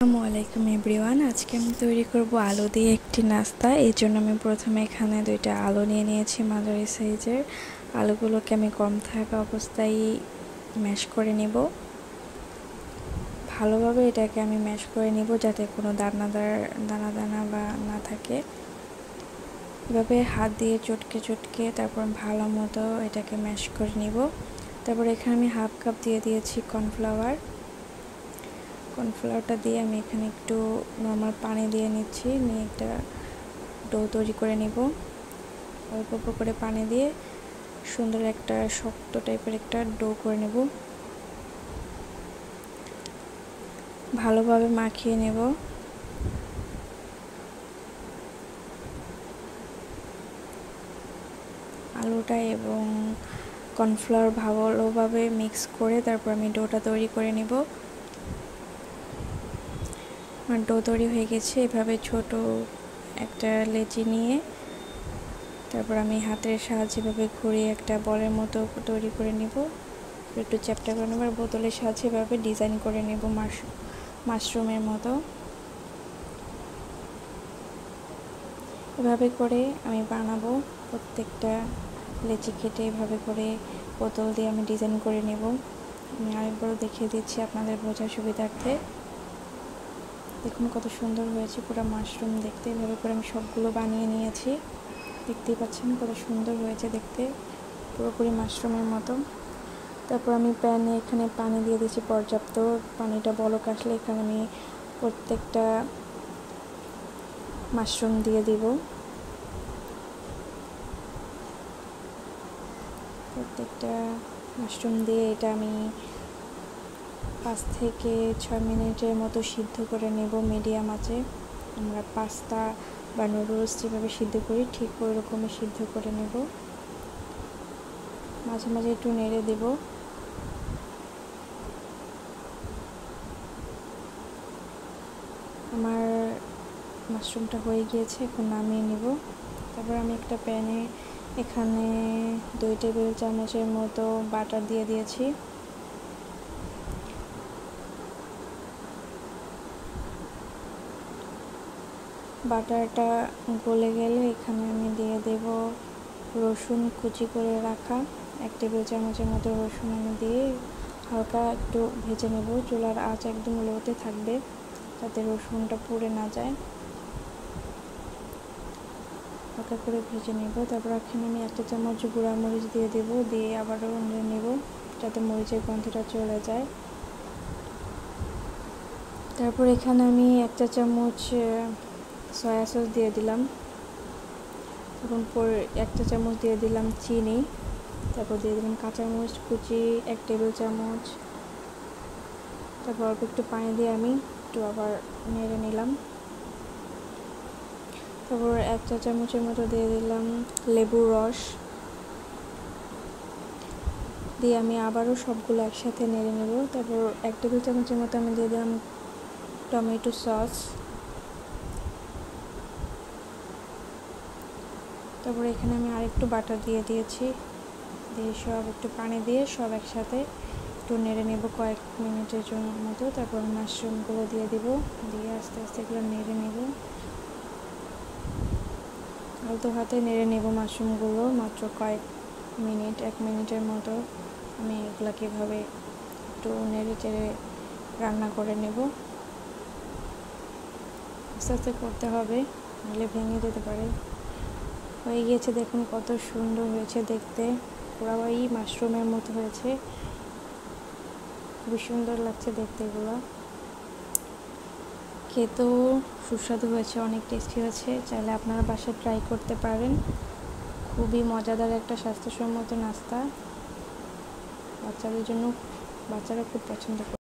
আসসালামু আলাইকুম এভরিওয়ান। আজকে আমি তৈরি করব আলু দিয়ে একটি নাস্তা। এর জন্য আমি প্রথমে এখানে 2টা আলু নিয়ে নিয়েছি মাঝারি সাইজের। আলুগুলোকে আমি গরম থাকা অবস্থায় ম্যাশ করে নেব। ভালোভাবে এটাকে আমি ম্যাশ করে নেব যাতে কোনো দানা দানা বা না থাকে। এভাবে হাত দিয়ে চটকে তারপর ভালো মতো এটাকে ম্যাশ করে নেব। তারপর এখানে আমি হাফ কাপ দিয়ে দিয়েছি কর্নফ্লাওয়ারটা দিয়ে আমি এখানে একটু নর্মাল পানি দিয়ে নিচ্ছি, নিয়ে একটা ডো তৈরি করে নিব। অল্প অল্প করে পানি দিয়ে সুন্দর একটা শক্ত টাইপের একটা ডো করে নেব। ভালোভাবে মাখিয়ে নেব। আলুটা এবং কর্নফ্লাওয়ার ভালোভাবে মিক্স করে তারপর আমি ডোটা তৈরি করে নেব। আমার ডো তৈরি হয়ে গেছে। এভাবে ছোট একটা লেচি নিয়ে তারপর আমি হাতের সাহায্যে এভাবে ঘুরিয়ে একটা বলের মতো তৈরি করে নেব। একটু চ্যাপ্টা করে নেব আর বোতলের সাহায্যে এভাবে ডিজাইন করে নেব মাশরুমের মতো। এভাবে করে আমি বানাবো। প্রত্যেকটা লেচি কেটে এভাবে করে বোতল দিয়ে আমি ডিজাইন করে নেব। আমি আরেকবারও দেখিয়ে দিচ্ছি আপনাদের বোঝার সুবিধার্থে। দেখুন কত সুন্দর হয়েছে পুরো মাশরুম দেখতে। এভাবে করে আমি সবগুলো বানিয়ে নিয়েছি। দেখতেই পাচ্ছেন কত সুন্দর হয়েছে দেখতে, পুরোপুরি মাশরুমের মতো। তারপর আমি প্যানে এখানে পানি দিয়ে দিয়েছি পর্যাপ্ত। পানিটা বলক আসলে এখানে আমি প্রত্যেকটা মাশরুম দিয়ে দিব। প্রত্যেকটা মাশরুম দিয়ে এটা আমি 5 থেকে 6 মিনিটের মতো সিদ্ধ করে নেব মিডিয়াম আঁচে। আমরা পাস্তা বা নুডলস যেভাবে সিদ্ধ করি ঠিক ওই রকমই সিদ্ধ করে নেব। মাঝে মাঝে একটু নেড়ে দেব। আমার মাশরুমটা হয়ে গিয়েছে, এখন নামিয়ে নেব। তারপর আমি একটা প্যানে এখানে 2 টেবিল চামচের মতো বাটার দিয়ে দিয়েছি। বাটারটা গলে গেলে এখানে আমি দিয়ে দেব রসুন কুচি করে রাখা। 1 টেবিল চামচের মতো রসুন আমি দিয়ে হালকা একটু ভেজে নেব। চুলার আঁচ একদম লোতে থাকবে যাতে রসুনটা পুড়ে না যায়। হালকা করে ভেজে নেব। তারপর এখানে আমি 1 চামচ গুঁড়া মরিচ দিয়ে দেব, দিয়ে আবারও নেড়ে নেব যাতে মরিচের গন্ধটা চলে যায়। তারপর এখানে আমি 1 চামচ সয়া সস দিয়ে দিলাম। তখন পরে 1 চামচ দিয়ে দিলাম চিনি। তারপর দিয়ে দিলাম কাঁচামরিচ কুচি 1 টেবিল চামচ। তারপর অল্প একটু পানি দিয়ে আমি একটু আবার নেড়ে নিলাম। তারপর 1 চামচের মতো দিয়ে দিলাম লেবুর রস, দিয়ে আমি আবারও সবগুলো একসাথে নেড়ে নেব। তারপর 1 টেবিল চামচের মতো আমি দিয়ে দিলাম টমেটো সস। তারপর এখানে আমি আরেকটু বাটার দিয়ে দিয়েছি, দিয়ে সব একটু পানি দিয়ে সব একসাথে একটু নেড়ে নেব কয়েক মিনিটের জন্য মতো। তারপর মাশরুমগুলো দিয়ে দিব, দিয়ে আস্তে আস্তে এগুলো নেড়ে নেব। আলতো হাতে নেড়ে নেব মাশরুমগুলো মাত্র কয়েক মিনিট, 1 মিনিটের মতো আমি এগুলোকে এভাবে একটু নেড়ে চেড়ে রান্না করে নেব। আস্তে আস্তে করতে হবে, নাহলে ভেঙে যেতে পারে। হয়ে গিয়েছে, দেখুন কত সুন্দর হয়েছে দেখতে, পুরাই মাশরুমের মতো হয়েছে। খুবই সুন্দর লাগছে দেখতে এগুলো। খেতেও সুস্বাদু হয়েছে, অনেক টেস্টি হয়েছে। চাইলে আপনারা বাসায় ট্রাই করতে পারেন। খুবই মজাদার একটা স্বাস্থ্যসম্মত নাস্তা, বাচ্চাদের জন্য, বাচ্চারা খুব পছন্দ করে।